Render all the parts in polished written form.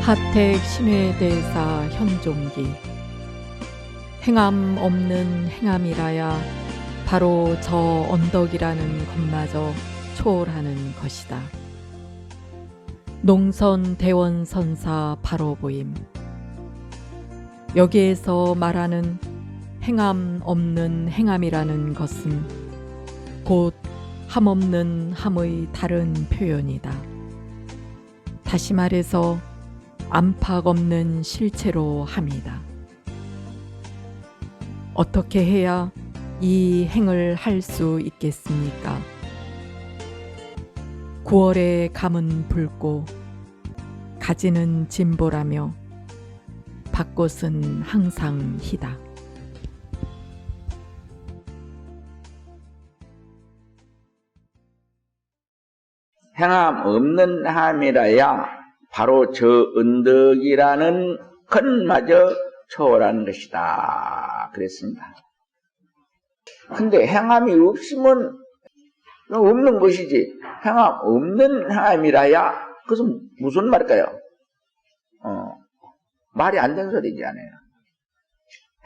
하택 신회대사 현종기. 행암 없는 행암이라야 바로 저 언덕이라는 것마저 초월하는 것이다. 농선 대원선사 바로 보임. 여기에서 말하는 행암 없는 행암이라는 것은 곧 함없는 함의 다른 표현이다. 다시 말해서 안팎 없는 실체로 함이다. 어떻게 해야 이 행을 할 수 있겠습니까? 9월의 감은 붉고 가지는 진보라며 밭꽃은 항상 희다. 행함 없는 함이라야 바로 저 언덕이라는 것마저 초월하는 것이다. 그랬습니다. 근데 행함이 없으면 없는 것이지, 행함 없는 행함이라야 그것은 무슨 말일까요? 말이 안 되는 소리지 않아요.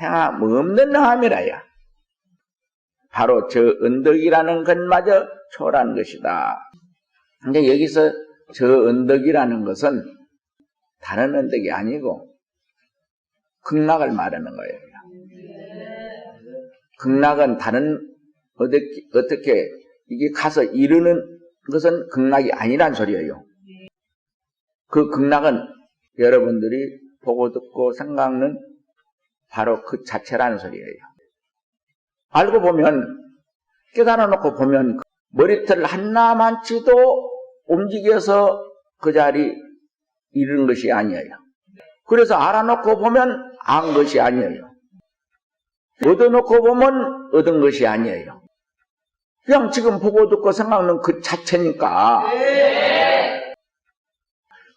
행함 없는 행함이라야 바로 저 언덕이라는 것마저 초월하는 것이다. 근데 여기서 저 언덕이라는 것은 다른 언덕이 아니고 극락을 말하는 거예요. 극락은 다른 어떻게 이게 가서 이루는 것은 극락이 아니란 소리예요. 그 극락은 여러분들이 보고 듣고 생각하는 바로 그 자체라는 소리예요. 알고 보면, 깨달아 놓고 보면 머리털 하나만치도 움직여서 그 자리 이루는 것이 아니에요. 그래서 알아놓고 보면 안 것이 아니에요. 얻어놓고 보면 얻은 것이 아니에요. 그냥 지금 보고 듣고 생각하는 그 자체니까.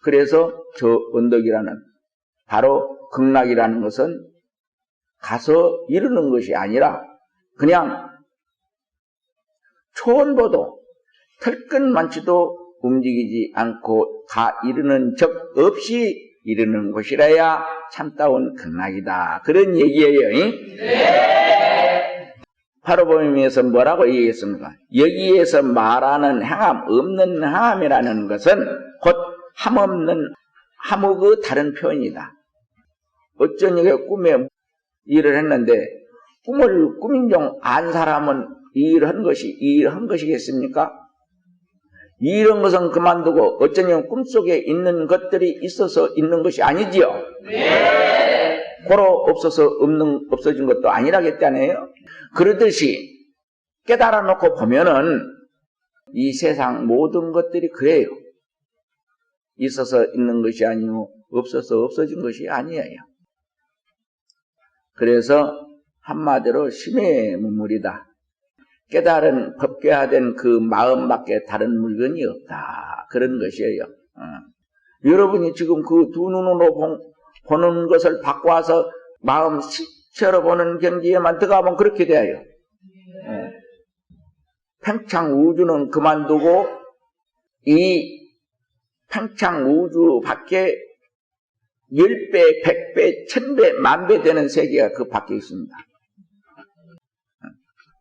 그래서 저 언덕이라는 바로 극락이라는 것은 가서 이루는 것이 아니라 그냥 초원보도 털끝만치도 움직이지 않고 가 이르는 적 없이 이르는 곳이라야 참다운 극락이다. 그런 얘기예요. 네. 바로 보면서 뭐라고 얘기했습니까? 여기에서 말하는 행함 없는 행함이라는 것은 곧 함없는 함의 그 다른 표현이다. 어쩐 이게 꿈에 일을 했는데 꿈을 꾸민 종 안 사람은 이 일을 한 것이겠습니까? 이런 것은 그만두고 어쩌면 꿈속에 있는 것들이 있어서 있는 것이 아니지요. 네. 고로 없어서 없어진 것도 아니라겠다네요. 그러듯이 깨달아 놓고 보면은 이 세상 모든 것들이 그래요. 있어서 있는 것이 아니고 없어서 없어진 것이 아니에요. 그래서 한마디로 심의 문물이다. 깨달은 법궤화된 그 마음밖에 다른 물건이 없다. 그런 것이에요. 여러분이 지금 그 두 눈으로 보는 것을 바꿔서 마음 실체로 보는 경지에만 들어가면 그렇게 돼요. 팽창 우주는 그만두고 이 팽창 우주 밖에 10배, 100배, 1000배, 10,000배 되는 세계가 그 밖에 있습니다.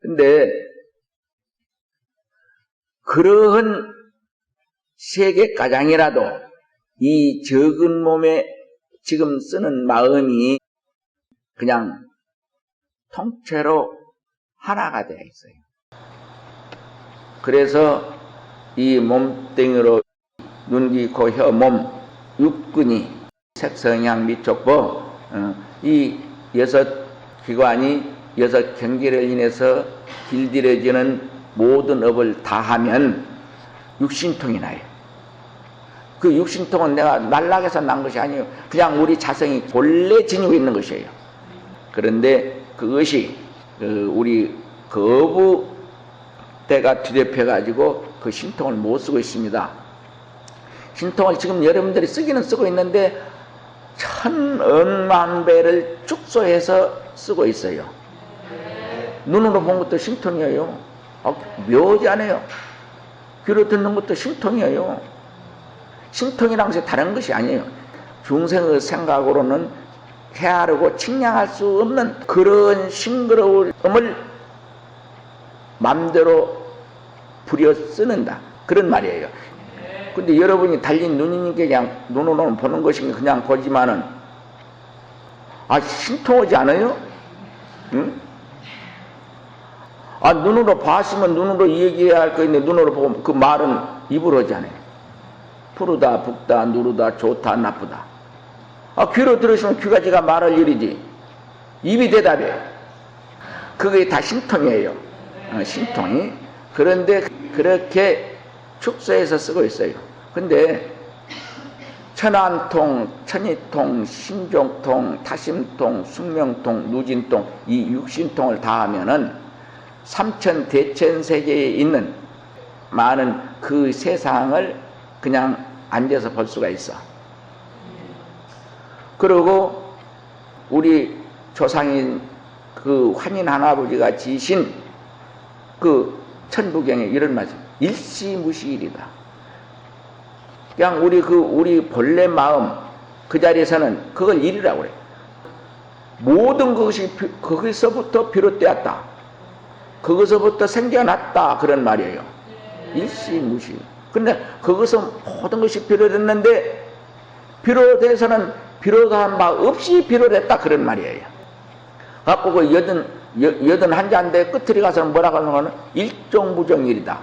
근데 그러한 세계가장이라도 이 적은 몸에 지금 쓰는 마음이 그냥 통째로 하나가 되어 있어요. 그래서 이 몸뚱이로 눈, 귀, 코, 혀, 몸, 육근이 색성향, 미촉보 이 6기관이 6경계를 인해서 길들여지는 모든 업을 다 하면 육신통이 나요. 그 육신통은 내가 날락해서 난 것이 아니에요. 그냥 우리 자성이 본래 지니고 있는 것이에요. 그런데 그것이 우리 거부대가 뒤덮여가지고 그 신통을 못 쓰고 있습니다. 신통을 지금 여러분들이 쓰기는 쓰고 있는데 1000억만 배를 축소해서 쓰고 있어요. 눈으로 본 것도 신통이에요. 묘하지 않아요. 귀로 듣는 것도 신통이에요. 신통이란 것이 다른 것이 아니에요. 중생의 생각으로는 헤아르고 측량할 수 없는 그런 싱그러움을 맘대로 부려 쓰는다. 그런 말이에요. 근데 여러분이 달린 눈이니까 그냥 눈으로는 보는 것이 그냥 보지만은, 신통하지 않아요? 응? 눈으로 봤으면 눈으로 얘기해야 할 거 있는데, 눈으로 보고 그 말은 입으로 하지 않아요. 푸르다, 붓다, 누르다, 좋다, 나쁘다. 귀로 들으시면 귀가 제가 말할 일이지. 입이 대답해. 그게 다 신통이에요. 신통이. 그런데 그렇게 축소해서 쓰고 있어요. 근데 천안통, 천이통, 신종통, 타심통, 숙명통, 누진통, 이 육신통을 다 하면은 삼천 대천세계에 있는 많은 그 세상을 그냥 앉아서 볼 수가 있어. 그리고 우리 조상인 그 환인 할아버지가 지신 그 천부경에 이런 말씀, 일시무시일이다. 그냥 우리 본래 마음 그 자리에서는 그걸 일이라고 그래. 모든 것이 거기서부터 비롯되었다. 거기서부터 생겨났다. 그런 말이에요. 일시무시. 근데 거기서 모든 것이 비롯됐는데 비롯돼서는 비롯한 바 없이 비롯했다. 그런 말이에요. 갖고 그 여든 한자인데 끝에 가서는 뭐라고 하는 거는 일종무정일이다.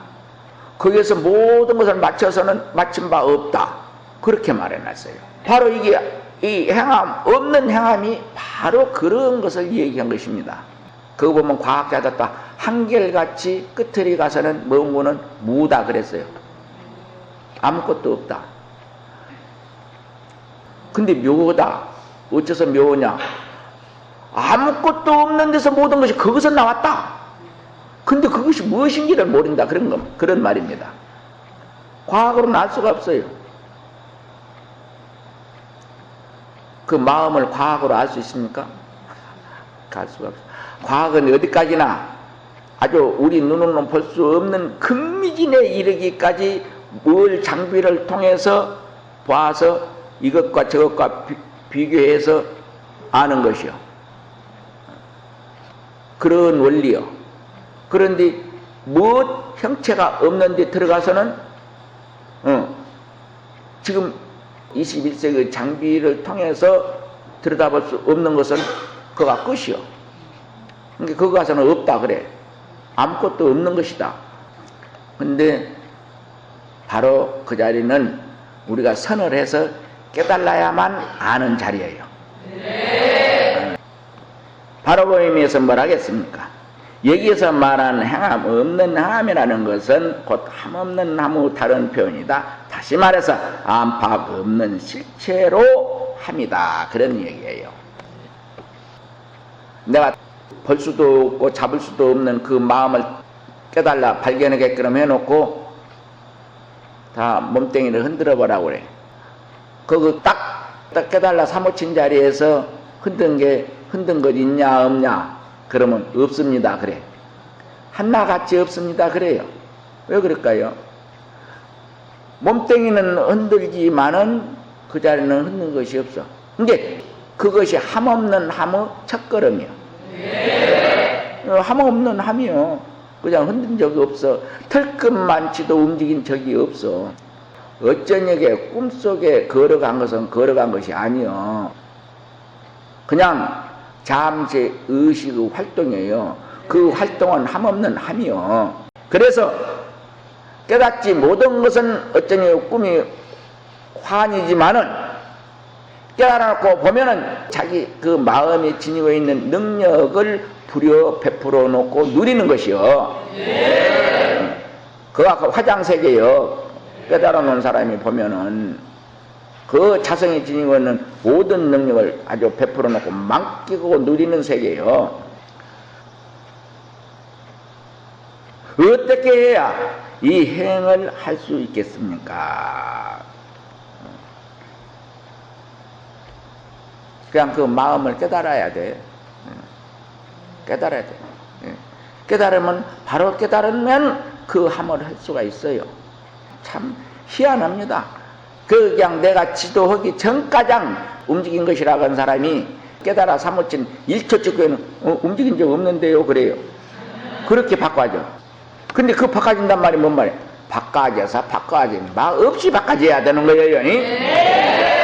거기에서 모든 것을 맞춰서는 맞춘 바 없다. 그렇게 말해놨어요. 바로 이게 이 행함, 없는 행함이 바로 그런 것을 얘기한 것입니다. 그거 보면 과학자들 다 한결같이 끝에 가서는 뭔고는 무다 그랬어요. 아무것도 없다. 근데 묘다. 어째서 묘냐? 아무것도 없는 데서 모든 것이 거기서 나왔다. 근데 그것이 무엇인지를 모른다. 그런 말입니다. 과학으로는 알 수가 없어요. 그 마음을 과학으로 알 수 있습니까? 알 수가 없어요. 과학은 어디까지나 아주 우리 눈으로는 볼 수 없는 극미진에 이르기까지 뭘 장비를 통해서 봐서 이것과 저것과 비교해서 아는 것이요. 그런 원리요. 그런데 무엇 형체가 없는 데 들어가서는 지금 21세기 장비를 통해서 들여다볼 수 없는 것은 그가 끝이요. 그러니까 거기 가서는 없다 그래. 아무것도 없는 것이다. 근데 바로 그 자리는 우리가 선을 해서 깨달아야만 아는 자리예요. 바로 그 의미에서 뭘 하겠습니까? 여기에서 말하는 행함 없는 행함이라는 것은 곧 함 없는 함의 다른 표현이다. 다시 말해서 안팎 없는 실체로 함이다. 그런 얘기예요. 내가 볼 수도 없고 잡을 수도 없는 그 마음을 깨달라 발견하게끔 해놓고 다 몸뚱이를 흔들어 보라고 그래. 그거 딱 깨달라 사무친 자리에서 흔든 것 있냐 없냐? 그러면 없습니다. 그래. 하나같이 없습니다. 그래요. 왜 그럴까요? 몸뚱이는 흔들지만은 그 자리는 흔든 것이 없어. 근데 그것이 함 없는 함의 첫걸음이요. 함 없는 함이요. 그냥 흔든 적이 없어. 털끝만치도 움직인 적이 없어. 어쩌냐게 꿈속에 걸어간 것은 걸어간 것이 아니요. 그냥 잠시 의식의 활동이에요. 그 활동은 함 없는 함이요. 그래서 깨닫지 못한 것은 어쩌냐 꿈이 환이지만은 깨달아놓고 보면은 자기 그 마음에 지니고 있는 능력을 베풀어 놓고 누리는 것이요. 그가 그 화장세계요. 깨달아 놓은 사람이 보면은 그 자성이 지니고 있는 모든 능력을 아주 베풀어 놓고 맡기고 누리는 세계요. 어떻게 해야 이 행을 할 수 있겠습니까? 그냥 그 마음을 깨달아야 돼. 깨달아야 돼. 깨달으면, 바로 깨달으면 그 함을 할 수가 있어요. 참 희한합니다. 그냥 내가 지도하기 전가장 움직인 것이라고 하는 사람이 깨달아 사무친 1초 찍고에는 움직인 적 없는데요 그래요. 그렇게 바꿔줘. 근데 그 바꿔진단 말이 뭔 말이야? 바꿔져서 바꿔진 바 없이 바꿔져야 되는 거예요. 네.